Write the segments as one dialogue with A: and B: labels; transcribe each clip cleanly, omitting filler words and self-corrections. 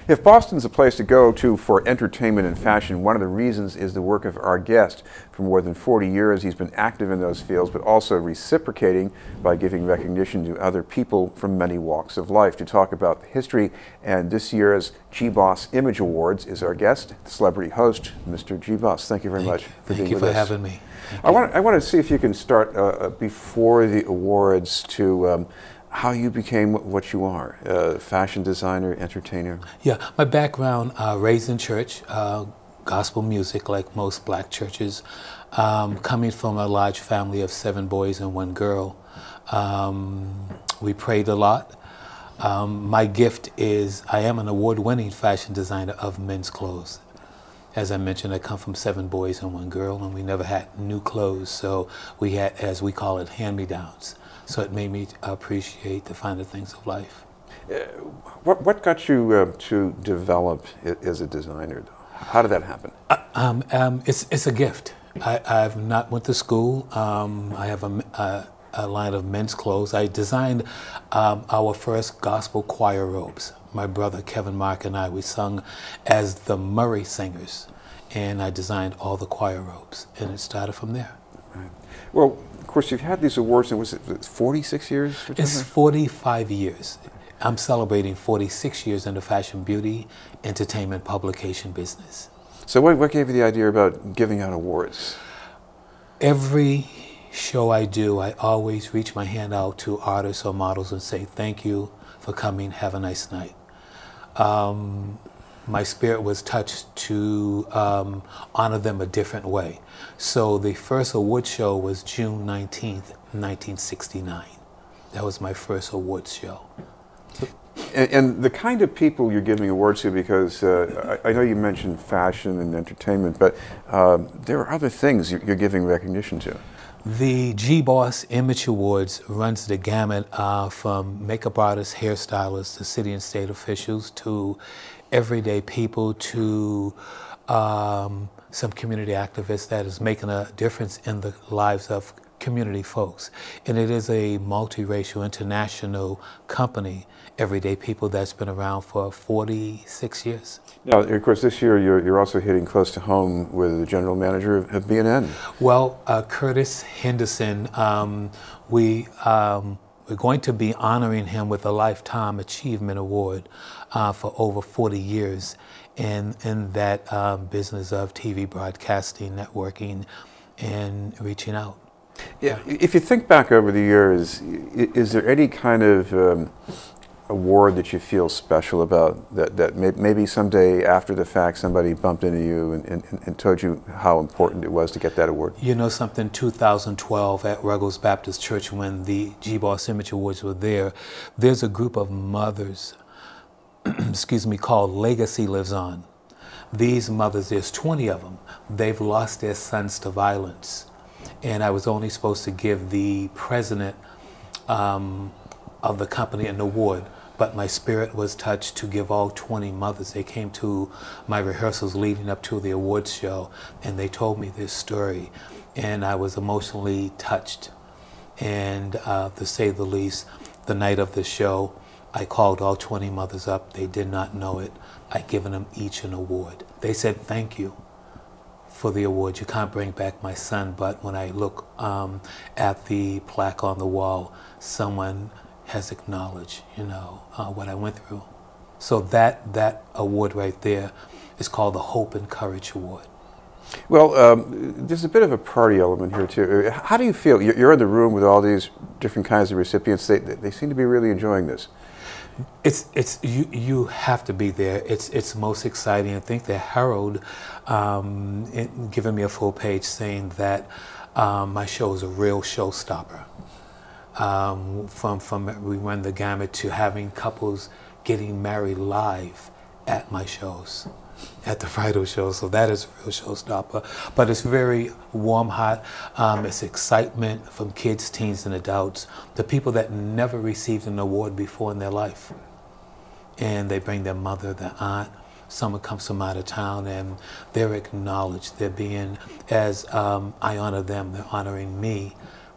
A: If Boston's a place to go to for entertainment and fashion, one of the reasons is the work of our guest. For more than 40 years, he's been active in those fields, but also reciprocating by giving recognition to other people from many walks of life. To talk about the history and this year's GBOS Image Awards is our guest, the celebrity host, Mr. GBOS. Thank you very much for being with us.
B: Thank you for having me.
A: I want to see if you can start before the awards to how you became what you are, fashion designer, entertainer.
B: Yeah, my background, raised in church, gospel music like most black churches, coming from a large family of 7 boys and 1 girl. We prayed a lot. My gift is I am an award-winning fashion designer of men's clothes. As I mentioned, I come from 7 boys and 1 girl, and we never had new clothes, so we had, as we call it, hand-me-downs. So it made me appreciate the finer things of life.
A: What got you to develop as a designer? How did that happen?
B: It's a gift. I've not went to school. I have a line of men's clothes. I designed our first gospel choir robes. My brother Kevin, Mark, and I, we sung as the Murray Singers, and I designed all the choir robes, and it started from there.
A: Right. Well, of course, you've had these awards, and was it 46 years?
B: It's 45 years. I'm celebrating 46 years in the fashion, beauty, entertainment, publication business.
A: So what gave you the idea about giving out awards?
B: Every show I do, I always reach my hand out to artists or models and say, thank you for coming, have a nice night. My spirit was touched to honor them a different way. So the first award show was June 19th, 1969. That was my first awards show.
A: And the kind of people you're giving awards to, because I know you mentioned fashion and entertainment, but there are other things you're giving recognition to.
B: The GBOS Image Awards runs the gamut from makeup artists, hairstylists, to city and state officials, to everyday people, to some community activists that is making a difference in the lives of community folks. And it is a multiracial, international company, Everyday People, that's been around for 46 years.
A: Now, of course, this year you're also hitting close to home with the general manager of BNN.
B: Well, Curtis Henderson, we're going to be honoring him with a Lifetime Achievement Award for over 40 years in that business of TV broadcasting, networking, and reaching out.
A: Yeah. If you think back over the years, is there any kind of award that you feel special about that maybe someday after the fact somebody bumped into you and told you how important it was to get that award?
B: You know something, 2012 at Ruggles Baptist Church, when the GBOS Image Awards were there, there's a group of mothers, excuse me, called Legacy Lives On. These mothers, there's 20 of them, they've lost their sons to violence. And I was only supposed to give the president of the company an award, but my spirit was touched to give all 20 mothers. They came to my rehearsals leading up to the awards show, and they told me this story, and I was emotionally touched. And to say the least, the night of the show, I called all 20 mothers up. They did not know it. I'd given them each an award. They said, thank you for the award. You can't bring back my son, but when I look at the plaque on the wall, someone has acknowledged, you know, what I went through. So that award right there is called the Hope and Courage Award.
A: Well, there's a bit of a party element here too. How do you feel? You're in the room with all these different kinds of recipients. They seem to be really enjoying this. You have to be there. It's most exciting. I think the Herald giving me a full page saying that my show is a real showstopper. From we run the gamut to having couples getting married live at my shows, at the bridal show. So that is a real showstopper. But it's very warm, hot. It's excitement from kids, teens, and adults. The people that never received an award before in their life. And they bring their mother, their aunt. Someone comes from out of town, and they're acknowledged. They're being, as I honor them, they're honoring me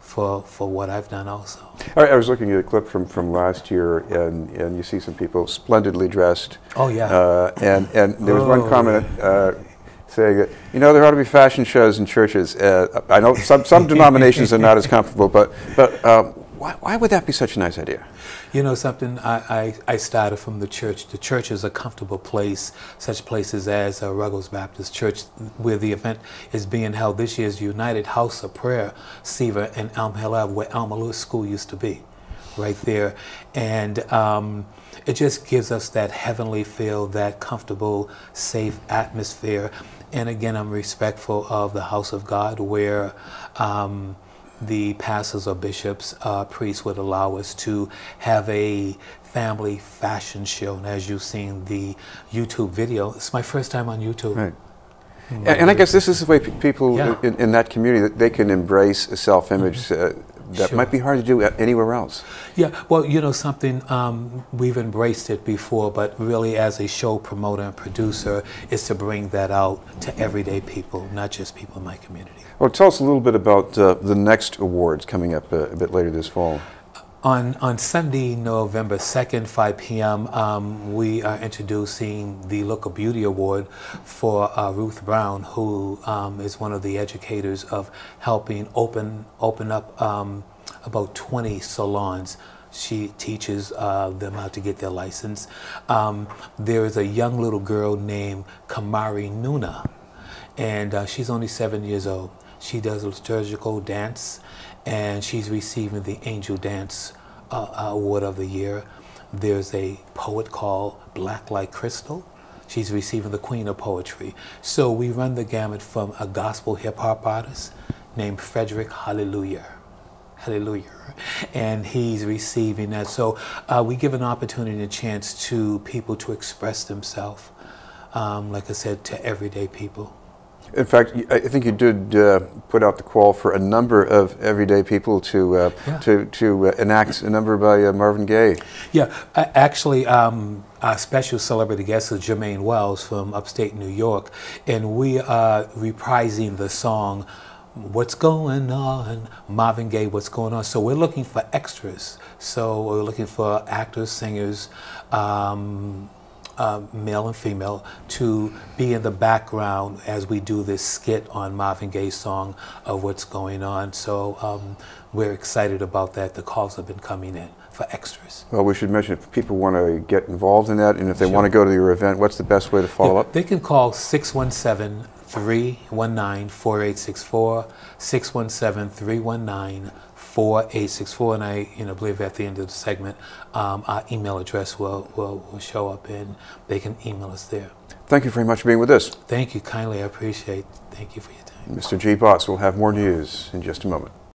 B: for what I've done also.
C: I was looking at a clip from last year, and you see some people splendidly dressed.
B: Oh yeah.
C: And there was one comment saying that, you know, there ought to be fashion shows in churches. I know some denominations are not as comfortable, but why would that be such a nice idea?
B: You know something, I started from the church. The church is a comfortable place, such places as Ruggles Baptist Church, where the event is being held. This year's United House of Prayer, Seaver and Elm Hill Ave, where Alma Lewis School used to be, right there. And it just gives us that heavenly feel, that comfortable, safe atmosphere. And again, I'm respectful of the house of God, where the pastors or bishops, priests would allow us to have a family fashion show. And as you've seen the YouTube video, it's my first time on YouTube.
C: Right. And I guess this is the way people in that community, that they can embrace a self-image that might be hard to do anywhere else.
B: Yeah, well, you know something, we've embraced it before, but really as a show promoter and producer is to bring that out to everyday people, not just people in my community.
C: Well, tell us a little bit about the next awards coming up a bit later this fall.
B: On Sunday, November 2nd, 5 p.m., we are introducing the Look of Beauty Award for Ruth Brown, who is one of the educators of helping open up about 20 salons. She teaches them how to get their license. There is a young little girl named Kamari Nuna, and she's only 7 years old. She does liturgical dance, and she's receiving the Angel Dance Award of the Year. There's a poet called Black Like Crystal. She's receiving the Queen of Poetry. So we run the gamut from a gospel hip-hop artist named Frederick Hallelujah, and he's receiving that. So we give an opportunity and a chance to people to express themselves, like I said, to everyday people.
C: In fact, I think you did put out the call for a number of everyday people to enact a number by Marvin Gaye.
B: Yeah, actually, our special celebrity guest is Jermaine Wells from upstate New York, and we are reprising the song "What's Going On," Marvin Gaye, "What's Going On." So we're looking for extras. So we're looking for actors, singers, male and female, to be in the background as we do this skit on Marvin Gaye's song of "What's Going On." So we're excited about that. The calls have been coming in for extras.
C: Well, we should mention, if people want to get involved in that, and if they want to go to your event, what's the best way to follow up?
B: They can call 617-319-4864, 617-319-4864, and I believe at the end of the segment our email address will show up, and they can email us there.
C: Thank you very much for being with us.
B: Thank you kindly. I appreciate it. Thank you for your time.
C: Mr. GBOS will have more news in just a moment.